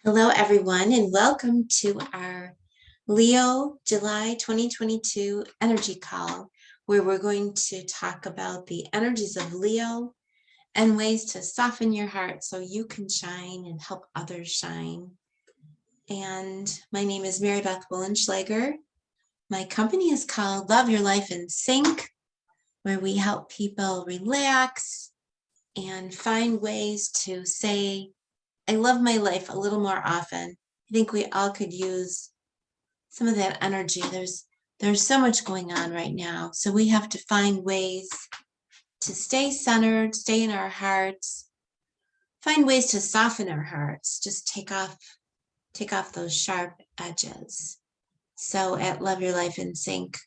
Hello, everyone, and welcome to our Leo July 2022 energy call, where we're going to talk about the energies of Leo and ways to soften your heart so you can shine and help others shine. And my name is Mary Beth Willenschlager. My company is called Love Your Life in Sync, where we help people relax and find ways to say, I love my life a little more often. I think we all could use some of that energy. There's so much going on right now. So we have to find ways to stay centered, stay in our hearts, find ways to soften our hearts, just take off those sharp edges. So at Love Your Life in Sync,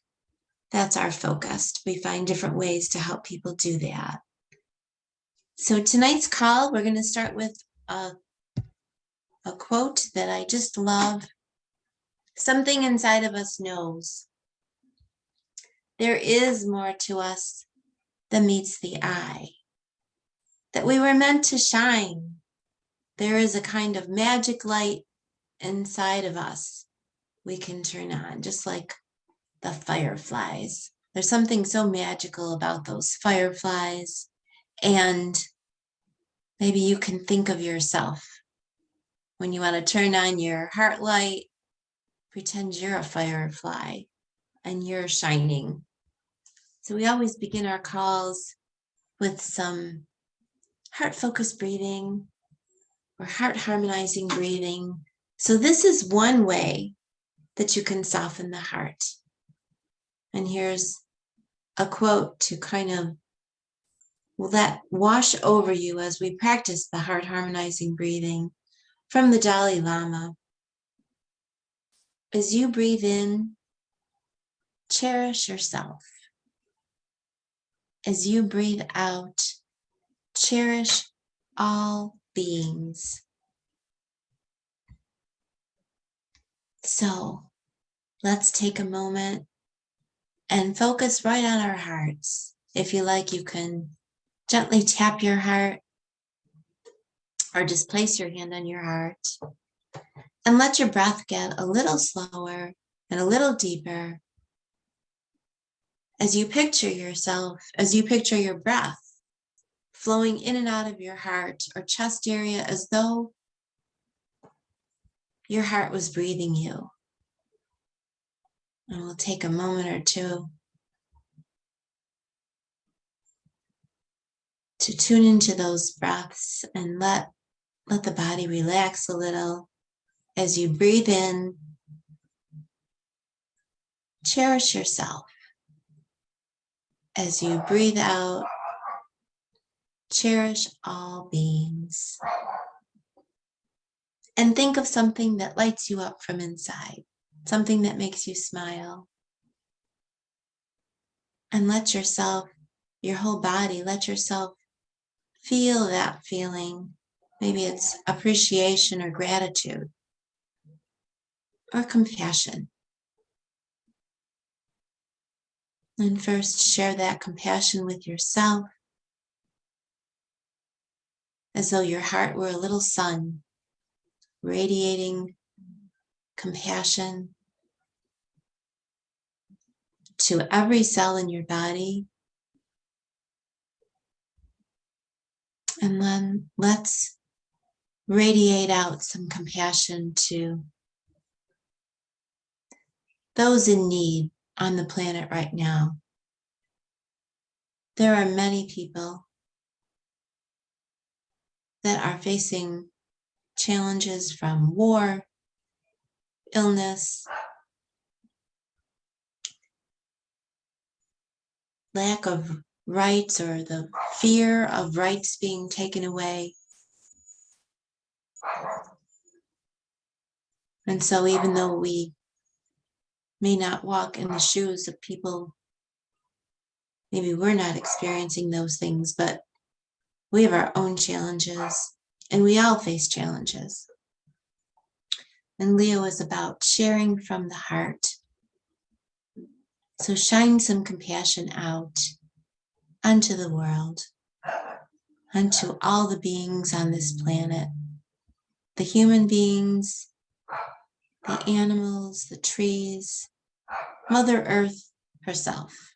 that's our focus. We find different ways to help people do that. So tonight's call, we're going to start with a quote that I just love. Something inside of us knows there is more to us than meets the eye, that we were meant to shine. There is a kind of magic light inside of us we can turn on, just like the fireflies. There's something so magical about those fireflies, and maybe you can think of yourself when you want to turn on your heart light. Pretend you're a firefly and you're shining. So we always begin our calls with some heart-focused breathing or heart-harmonizing breathing. So this is one way that you can soften the heart. And here's a quote to kind of let wash over you as we practice the heart-harmonizing breathing from the Dalai Lama. As you breathe in, cherish yourself. As you breathe out, cherish all beings. So let's take a moment and focus right on our hearts. If you like, you can gently tap your heart or just place your hand on your heart and let your breath get a little slower and a little deeper as you picture yourself, as you picture your breath flowing in and out of your heart or chest area as though your heart was breathing you. And we'll take a moment or two to tune into those breaths and let the body relax a little. As you breathe in, cherish yourself. As you breathe out, cherish all beings. And think of something that lights you up from inside, something that makes you smile. And let yourself, your whole body, let yourself feel that feeling. Maybe it's appreciation or gratitude or compassion. And first, share that compassion with yourself as though your heart were a little sun, radiating compassion to every cell in your body. And then let's radiate out some compassion to those in need on the planet right now. There are many people that are facing challenges from war, illness, lack of rights or the fear of rights being taken away. And so even though we may not walk in the shoes of people, maybe we're not experiencing those things, but we have our own challenges, and we all face challenges. And Leo is about sharing from the heart. So shine some compassion out onto the world, unto all the beings on this planet, the the human beings, the animals, the trees, Mother Earth herself.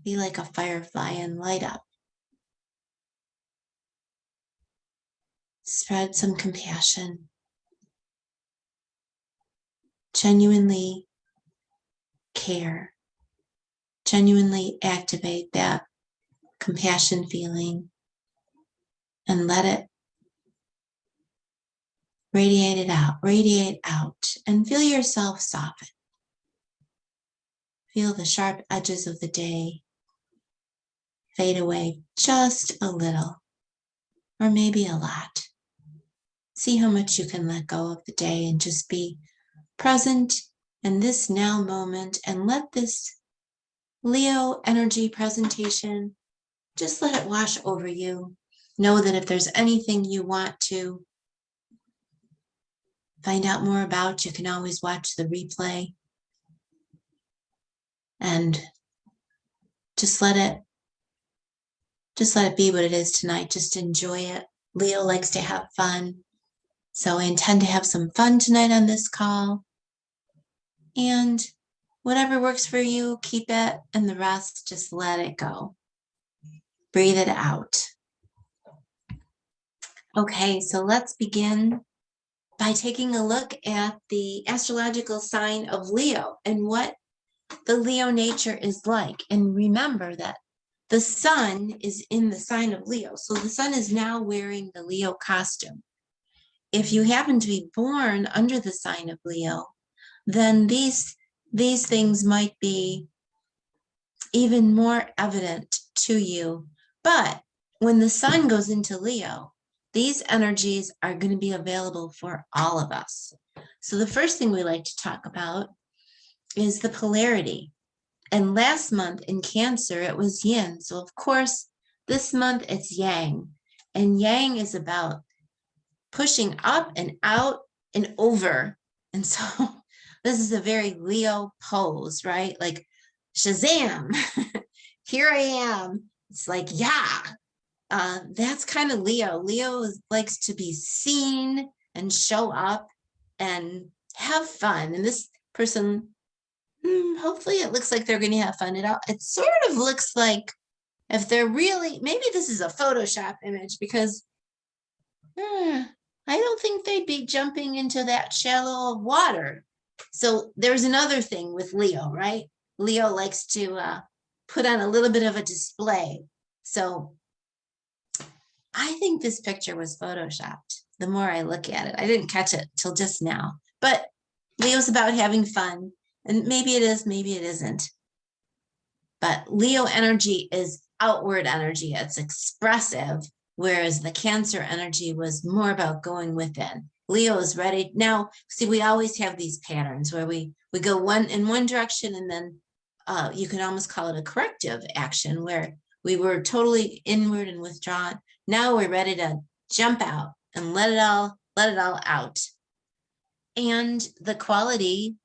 Be like a firefly and light up. Spread some compassion. Genuinely care. Genuinely activate that compassion feeling and let it radiate out, and feel yourself soften. Feel the sharp edges of the day fade away just a little, or maybe a lot. See how much you can let go of the day and just be present in this now moment, and let this Leo energy presentation, just let it wash over you. Know that if there's anything you want to find out more about, you can always watch the replay. And just let it be what it is tonight. Just enjoy it. Leo likes to have fun. So I intend to have some fun tonight on this call. And whatever works for you, keep it, and the rest, just let it go. Breathe it out. Okay, so let's begin by taking a look at the astrological sign of Leo and what the Leo nature is like. And remember that the sun is in the sign of Leo. So the sun is now wearing the Leo costume. If you happen to be born under the sign of Leo, then these things might be even more evident to you. But when the sun goes into Leo, these energies are going to be available for all of us. So the first thing we like to talk about is the polarity. And last month in Cancer, it was yin. So of course, this month it's yang. And yang is about pushing up and out and over. And so this is a very Leo pose, right? Like, Shazam, here I am. It's like, yeah, that's kind of Leo. Leo likes to be seen and show up and have fun. And this person, hopefully it looks like they're going to have fun. It sort of looks like if they're really, maybe this is a Photoshop image, because I don't think they'd be jumping into that shallow of water. So there's another thing with Leo, right? Leo likes to put on a little bit of a display. So I think this picture was Photoshopped. The more I look at it, I didn't catch it till just now. But Leo's about having fun. And maybe it is, maybe it isn't. But Leo energy is outward energy. It's expressive, whereas the Cancer energy was more about going within. Leo is ready. Now, see, we always have these patterns where we go in one direction, and then you can almost call it a corrective action, where we were totally inward and withdrawn. Now we're ready to jump out and let it all out. And the quality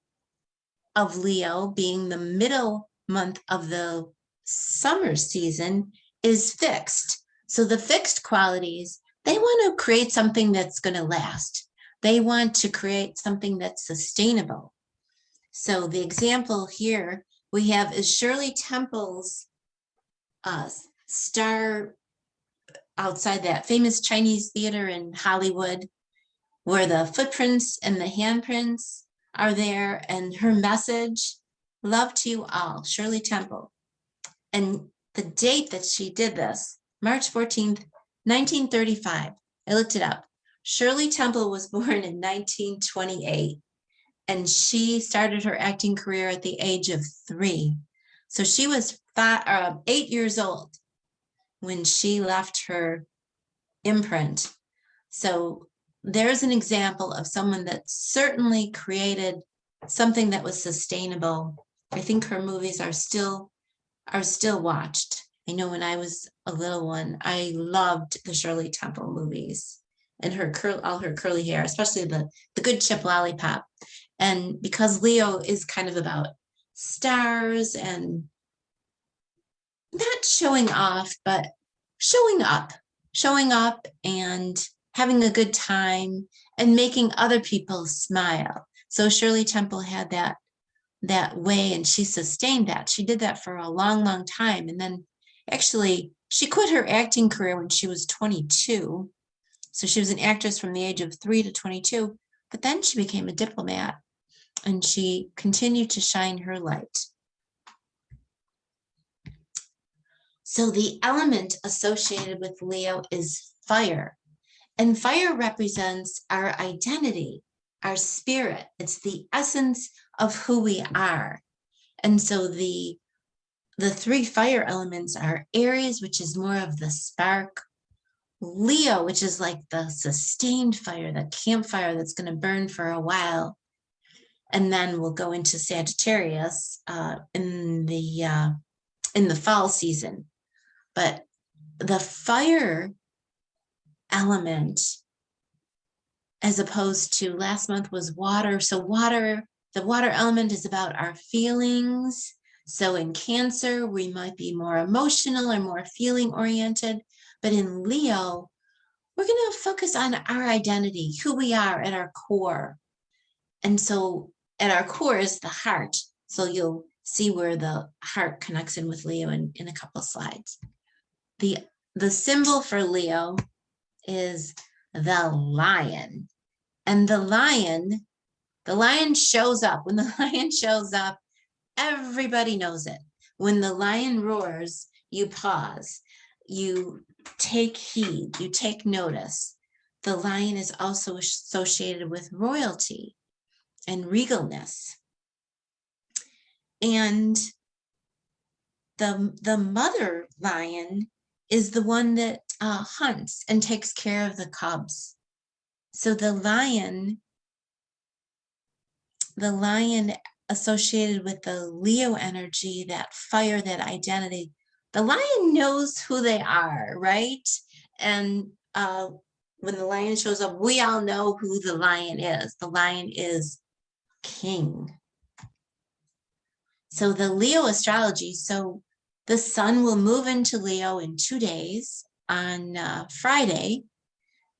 of Leo, being the middle month of the summer season, is fixed. So the fixed qualities, they want to create something that's going to last. They want to create something that's sustainable. So the example here we have is Shirley Temple's star outside that famous Chinese theater in Hollywood, where the footprints and the handprints are there, and her message, love to you all, Shirley Temple. And the date that she did this, March 14th, 1935. I looked it up. Shirley Temple was born in 1928, and she started her acting career at the age of 3. So she was 8 years old when she left her imprint. So there's an example of someone that certainly created something that was sustainable. I think her movies are still watched. I know when I was a little one, I loved the Shirley Temple movies, and all her curly hair, especially the Good Chip Lollipop. And because Leo is kind of about stars and not showing off, but showing up and having a good time, and making other people smile. So Shirley Temple had that way, and she sustained that. She did that for a long, long time. And then actually she quit her acting career when she was 22. So she was an actress from the age of 3 to 22, but then she became a diplomat and she continued to shine her light. So the element associated with Leo is fire. And fire represents our identity, our spirit. It's the essence of who we are. And so the three fire elements are Aries, which is more of the spark, Leo, which is like the sustained fire, the campfire that's going to burn for a while. And then we'll go into Sagittarius in the fall season. But the fire element, as opposed to last month was water. So water, the water element is about our feelings. So in Cancer, we might be more emotional or more feeling oriented. But in Leo, we're going to focus on our identity, who we are at our core. And so at our core is the heart. So you'll see where the heart connects in with Leo in a couple of slides. The symbol for Leo is the lion. And the lion shows up. When the lion shows up, everybody knows it. When the lion roars, you pause, you take heed, you take notice. The lion is also associated with royalty and regalness. And the mother lion is the one that hunts and takes care of the cubs. So the lion associated with the Leo energy, that fire, that identity, the lion knows who they are, right? And when the lion shows up, we all know who the lion is. The lion is king. So the Leo astrology, so the sun will move into Leo in 2 days on Friday,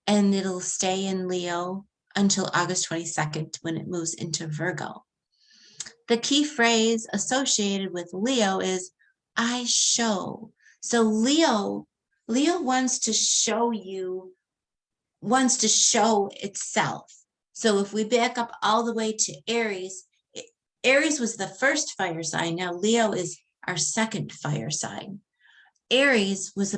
and it'll stay in Leo until August 22nd when it moves into Virgo. The key phrase associated with Leo is I show. So Leo wants to show itself. So if we back up all the way to Aries, Aries was the first fire sign. Now Leo is our second fire sign. Aries is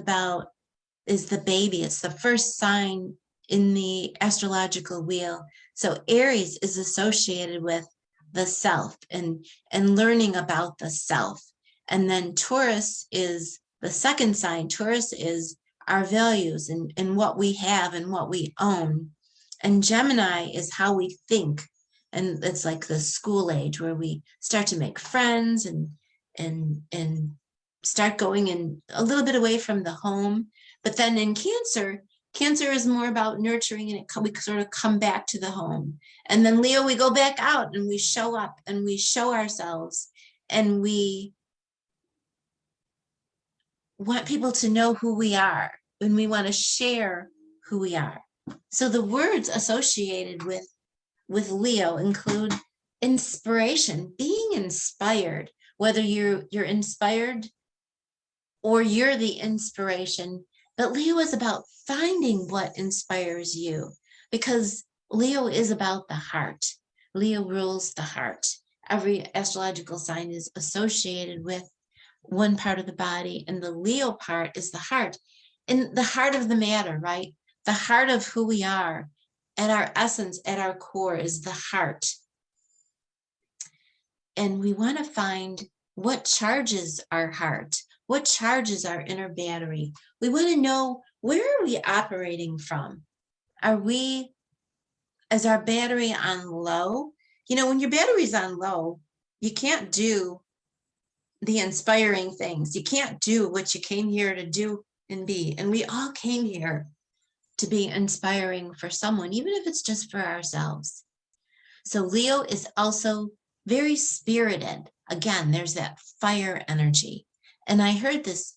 the baby. It's the first sign in the astrological wheel. So Aries is associated with the self and learning about the self. And then Taurus is the second sign. Taurus is our values and what we have and what we own. And Gemini is how we think. And it's like the school age where we start to make friends and start going in a little bit away from the home. But then in Cancer is more about nurturing, and we sort of come back to the home. And then Leo, we go back out and we show up and we show ourselves, and we want people to know who we are, and we want to share who we are. So the words associated with Leo include inspiration, being inspired, whether you're inspired or you're the inspiration. But Leo is about finding what inspires you, because Leo is about the heart. Leo rules the heart. Every astrological sign is associated with one part of the body, and the Leo part is the heart. And the heart of the matter, right? The heart of who we are, at our essence, at our core, is the heart. And we want to find what charges our heart, what charges our inner battery. We want to know, where are we operating from? Is our battery on low? You know, when your battery's on low, you can't do the inspiring things. You can't do what you came here to do and be. And we all came here to be inspiring for someone, even if it's just for ourselves. So Leo is also very spirited. Again, there's that fire energy. And I heard this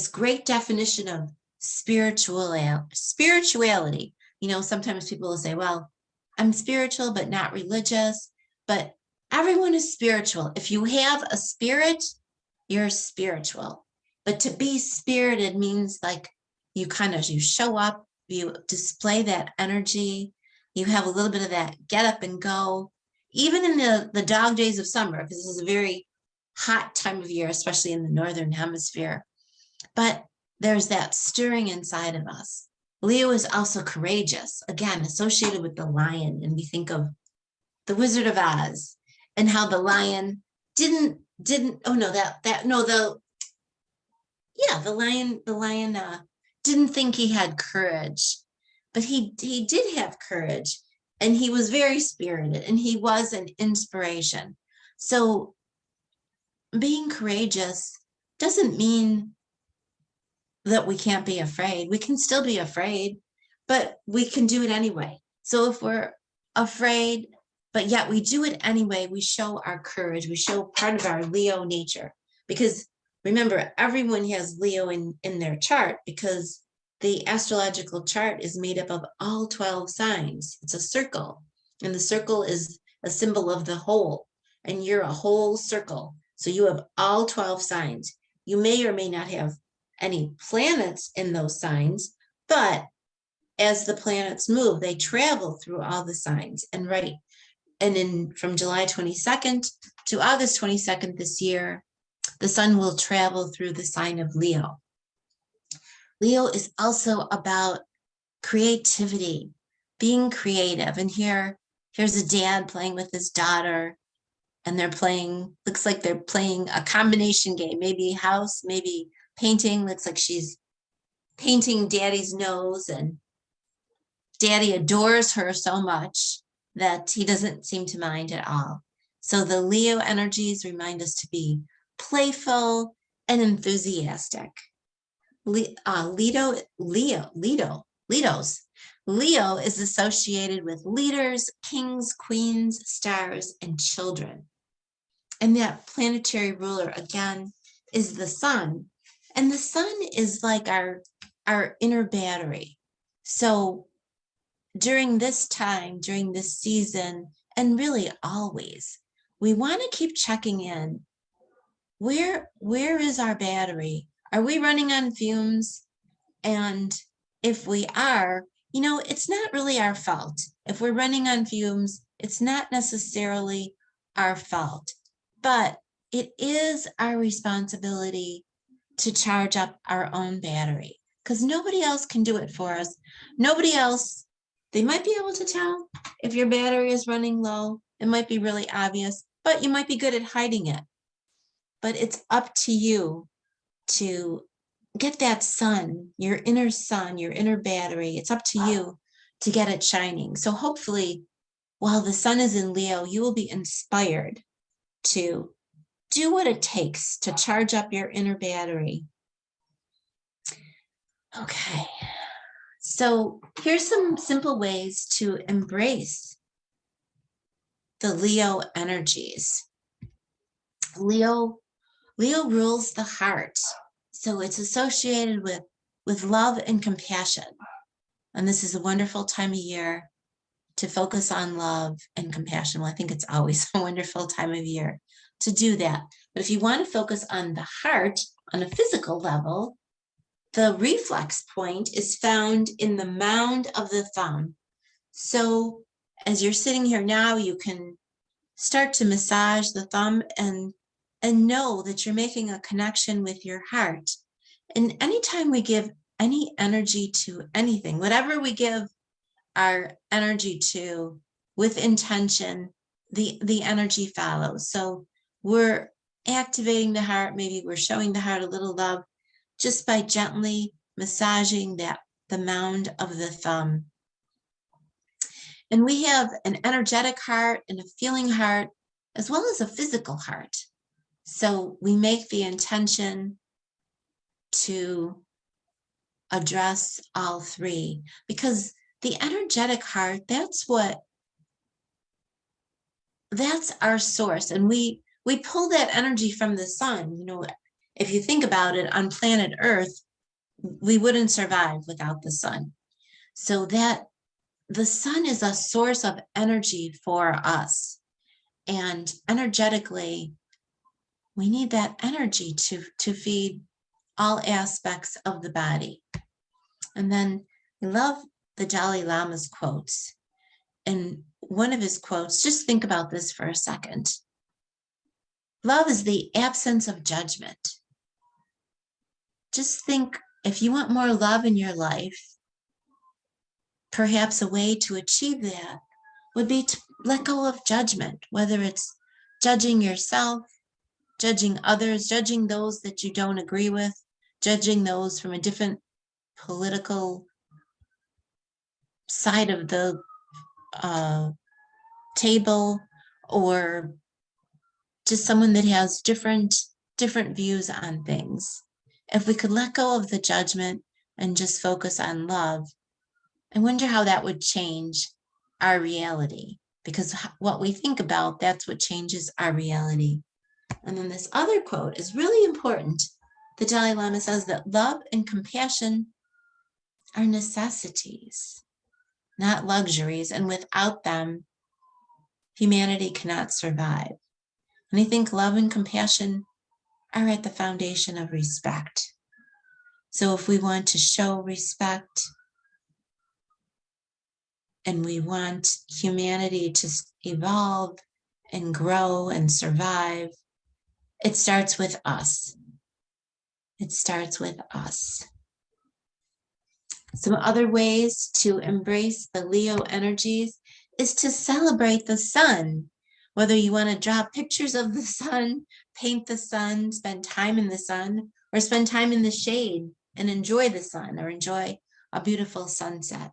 great definition of spirituality. sometimes people will say, well, I'm spiritual, but not religious. But everyone is spiritual. If you have a spirit, you're spiritual. But to be spirited means like you show up, you display that energy, you have a little bit of that get up and go, even in the dog days of summer, because this is a very hot time of year, especially in the northern hemisphere. But there's that stirring inside of us. Leo is also courageous, again, associated with the lion. And we think of the Wizard of Oz and how the lion oh no, the lion didn't think he had courage, but he did have courage, and he was very spirited, and he was an inspiration. So being courageous doesn't mean that we can't be afraid. We can still be afraid, but we can do it anyway. So if we're afraid, but yet we do it anyway, we show our courage, we show part of our Leo nature. Because remember, everyone has Leo in their chart, because the astrological chart is made up of all 12 signs. It's a circle, and the circle is a symbol of the whole, and you're a whole circle. So you have all 12 signs. You may or may not have any planets in those signs, but as the planets move, they travel through all the signs. And from July 22nd to August 22nd this year, the sun will travel through the sign of Leo. Leo is also about creativity, being creative. And here's a dad playing with his daughter, and looks like they're playing a combination game, maybe house, maybe painting. Looks like she's painting daddy's nose, and daddy adores her so much that he doesn't seem to mind at all. So the Leo energies remind us to be playful and enthusiastic. Leos. Leo is associated with leaders, kings, queens, stars, and children. And that planetary ruler, again, is the sun. And the sun is like our inner battery. So during this time, during this season, and really always, we want to keep checking in. Where is our battery? Are we running on fumes? And if we are, it's not really our fault. If we're running on fumes, it's not necessarily our fault, but it is our responsibility to charge up our own battery, because nobody else can do it for us. Nobody else, they might be able to tell if your battery is running low. It might be really obvious, but you might be good at hiding it. But it's up to you to get that sun, your inner battery. It's up to you to get it shining. So hopefully, while the sun is in Leo, you will be inspired to do what it takes to charge up your inner battery. Okay, so here's some simple ways to embrace the Leo energies. Leo rules the heart. So it's associated with love and compassion. And this is a wonderful time of year to focus on love and compassion. Well, I think it's always a wonderful time of year to do that. But if you want to focus on the heart on a physical level, the reflex point is found in the mound of the thumb. So as you're sitting here now, you can start to massage the thumb and know that you're making a connection with your heart. And anytime we give any energy to anything, whatever we give our energy to with intention, the energy follows. So we're activating the heart. Maybe we're showing the heart a little love just by gently massaging the mound of the thumb. And we have an energetic heart and a feeling heart, as well as a physical heart. So we make the intention to address all three, because the energetic heart, that's our source. And we pull that energy from the sun. If you think about it, on planet Earth, we wouldn't survive without the sun. So that the sun is a source of energy for us. And energetically, we need that energy to feed all aspects of the body. And then I love the Dalai Lama's quotes. And one of his quotes, just think about this for a second. Love is the absence of judgment. Just think, if you want more love in your life, perhaps a way to achieve that would be to let go of judgment, whether it's judging yourself, judging others, judging those that you don't agree with, judging those from a different political side of the table, or just someone that has different views on things. If we could let go of the judgment and just focus on love, I wonder how that would change our reality, because what we think about, that's what changes our reality. And then this other quote is really important. The Dalai Lama says that love and compassion are necessities, not luxuries, and without them, humanity cannot survive. And I think love and compassion are at the foundation of respect. So if we want to show respect and we want humanity to evolve and grow and survive, it starts with us. It starts with us. Some other ways to embrace the Leo energies is to celebrate the sun. Whether you want to draw pictures of the sun, paint the sun, spend time in the sun, or spend time in the shade and enjoy the sun, or enjoy a beautiful sunset.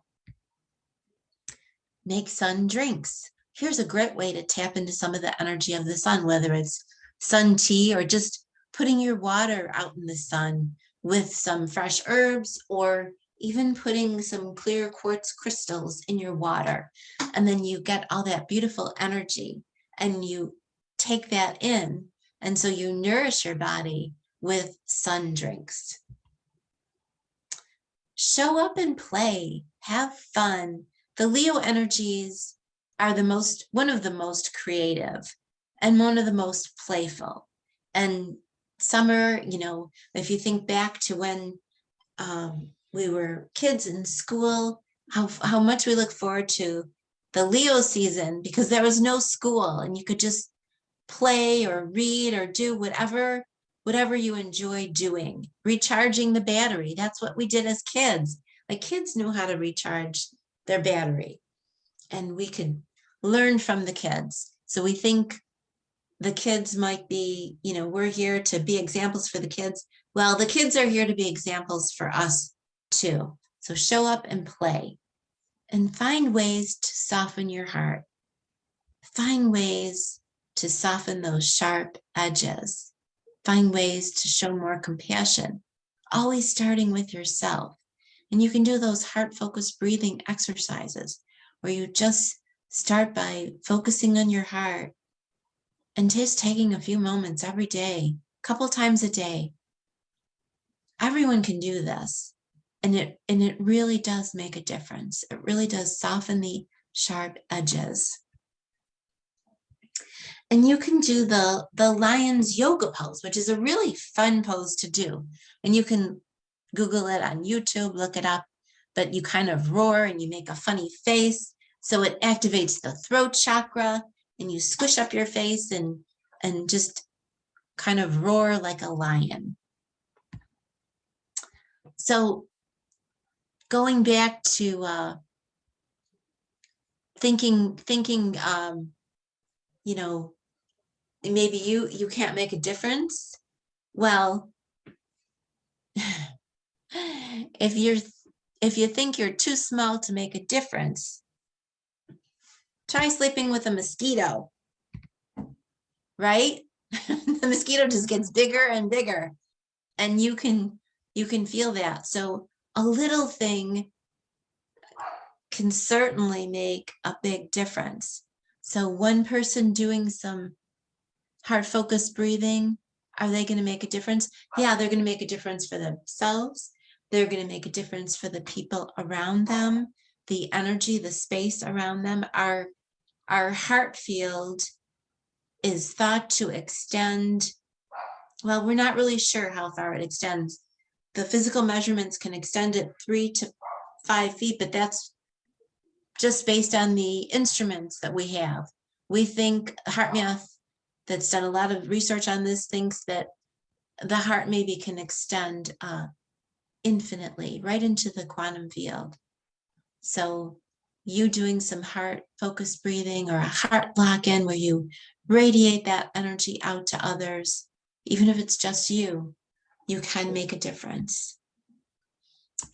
Make sun drinks. Here's a great way to tap into some of the energy of the sun, whether it's sun tea or just putting your water out in the sun with some fresh herbs, or even putting some clear quartz crystals in your water. And then you get all that beautiful energy and you take that in. And so you nourish your body with sun drinks. Show up and play, have fun. The Leo energies are one of the most creative and one of the most playful. And summer, if you think back to when we were kids in school, how much we look forward to the Leo season, because there was no school and you could just play or read or do whatever you enjoy doing. Recharging the battery. That's what we did as kids. Like, kids knew how to recharge their battery, and we could learn from the kids. So we think the kids might be, we're here to be examples for the kids. Well, the kids are here to be examples for us too. So show up and play, and find ways to soften your heart. Find ways to soften those sharp edges. Find ways to show more compassion, always starting with yourself. And you can do those heart-focused breathing exercises where you just start by focusing on your heart and just taking a few moments every day, a couple times a day. Everyone can do this, and it really does make a difference. It really does soften the sharp edges. And you can do the lion's yoga pose, which is a really fun pose to do. And you can Google it on YouTube, look it up, but you kind of roar and you make a funny face. So it activates the throat chakra, and you squish up your face and just kind of roar like a lion. So going back to thinking, maybe you can't make a difference. Well, if you think you're too small to make a difference, try sleeping with a mosquito, right? The mosquito just gets bigger and bigger, and you can feel that. So a little thing can certainly make a big difference. So one person doing some heart-focused breathing, are they going to make a difference? Yeah, they're going to make a difference for themselves. They're going to make a difference for the people around them. the energy, the space around them. Our heart field is thought to extend. Well, we're not really sure how far it extends. The physical measurements can extend it 3 to 5 feet, but that's just based on the instruments that we have. We think HeartMath, that's done a lot of research on this, thinks that the heart maybe can extend infinitely right into the quantum field. So you doing some heart focused breathing or a heart lock-in where you radiate that energy out to others, even if it's just you, you can make a difference.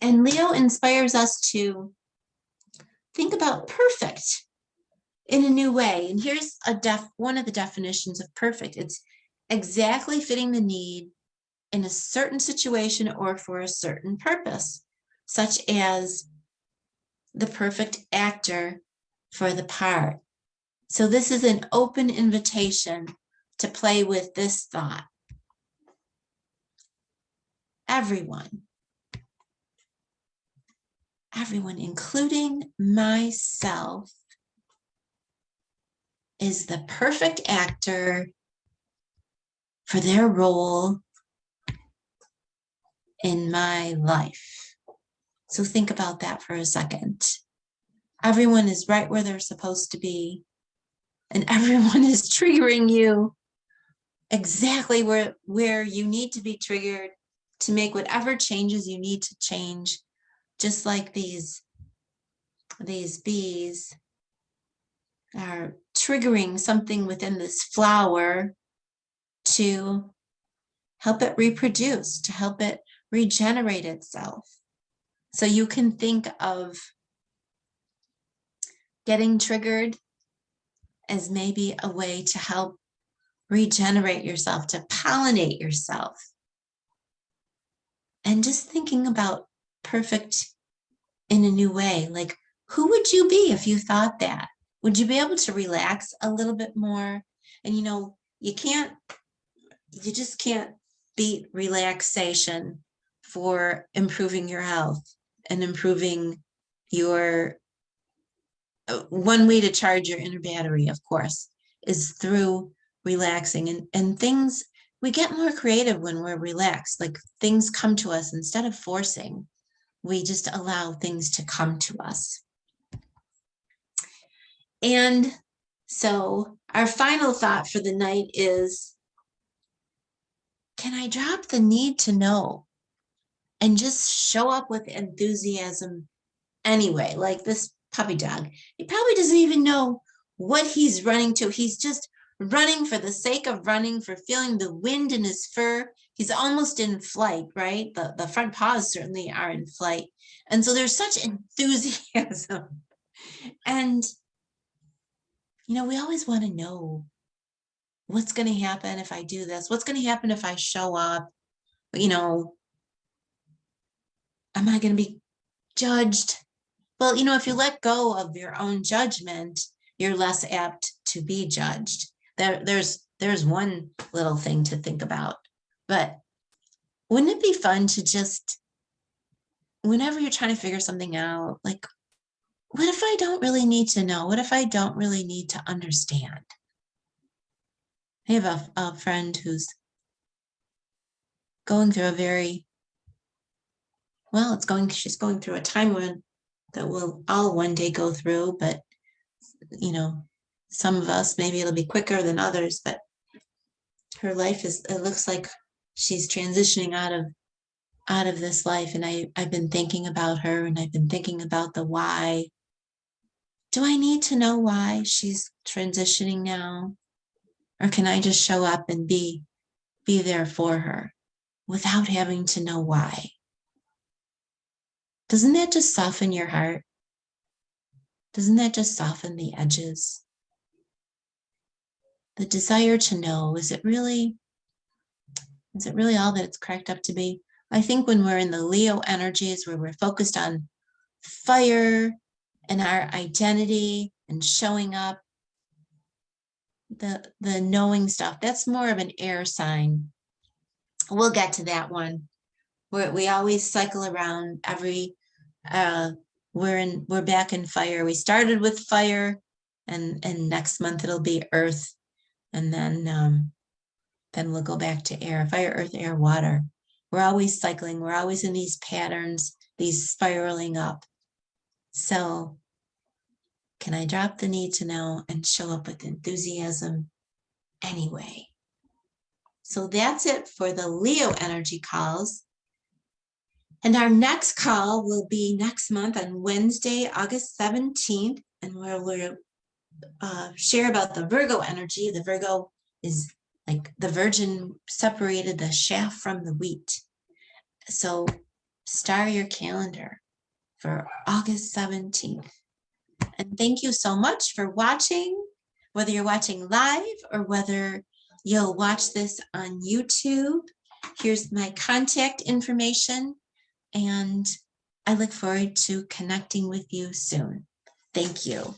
And Leo inspires us to think about perfect in a new way. And here's one of the definitions of perfect. It's exactly fitting the need in a certain situation or for a certain purpose, such as the perfect actor for the part. So this is an open invitation to play with this thought. Everyone, including myself, is the perfect actor for their role in my life. So think about that for a second. Everyone is right where they're supposed to be, and everyone is triggering you exactly where you need to be triggered to make whatever changes you need to change, just like these bees are triggering something within this flower to help it reproduce, to help it regenerate itself. So you can think of getting triggered as maybe a way to help regenerate yourself, to pollinate yourself. And just thinking about perfect in a new way, like who would you be if you thought that? Would you be able to relax a little bit more? And you just can't beat relaxation for improving your health and improving your, one way to charge your inner battery, of course, is through relaxing. And things, we get more creative when we're relaxed, like things come to us instead of forcing. We just allow things to come to us. And so our final thought for the night is, can I drop the need to know and just show up with enthusiasm anyway? Like this puppy dog, he probably doesn't even know what he's running to. He's just running for the sake of running, for feeling the wind in his fur. He's almost in flight, right? The front paws certainly are in flight. And so there's such enthusiasm. And, we always want to know what's going to happen if I do this? What's going to happen if I show up? Am I going to be judged? Well, if you let go of your own judgment, you're less apt to be judged. There's one little thing to think about. But wouldn't it be fun to just, whenever you're trying to figure something out, like, what if I don't really need to know? What if I don't really need to understand? I have a friend who's going through she's going through a time that we'll all one day go through, but some of us, maybe it'll be quicker than others, but her life it looks like she's transitioning out of this life. And I've been thinking about her, and I've been thinking about the why. Do I need to know why she's transitioning now? Or can I just show up and be there for her without having to know why? Doesn't that just soften your heart? Doesn't that just soften the edges? The desire to know, is it really all that it's cracked up to be? I think when we're in the Leo energies, where we're focused on fire and our identity and showing up, the knowing stuff, that's more of an air sign. We'll get to that one, where we always cycle around every we're back in fire. We started with fire, and next month it'll be earth, and then we'll go back to air, fire, earth, air, water. We're always cycling. We're always in these patterns, these spiraling up. So can I drop the need to know and show up with enthusiasm anyway? So that's it for the Leo energy calls. And our next call will be next month on Wednesday, August 17th, and we'll share about the Virgo energy. The Virgo is like the Virgin separated the chaff from the wheat. So star your calendar for August 17th. And thank you so much for watching, whether you're watching live or whether you'll watch this on YouTube. Here's my contact information, and I look forward to connecting with you soon. Thank you.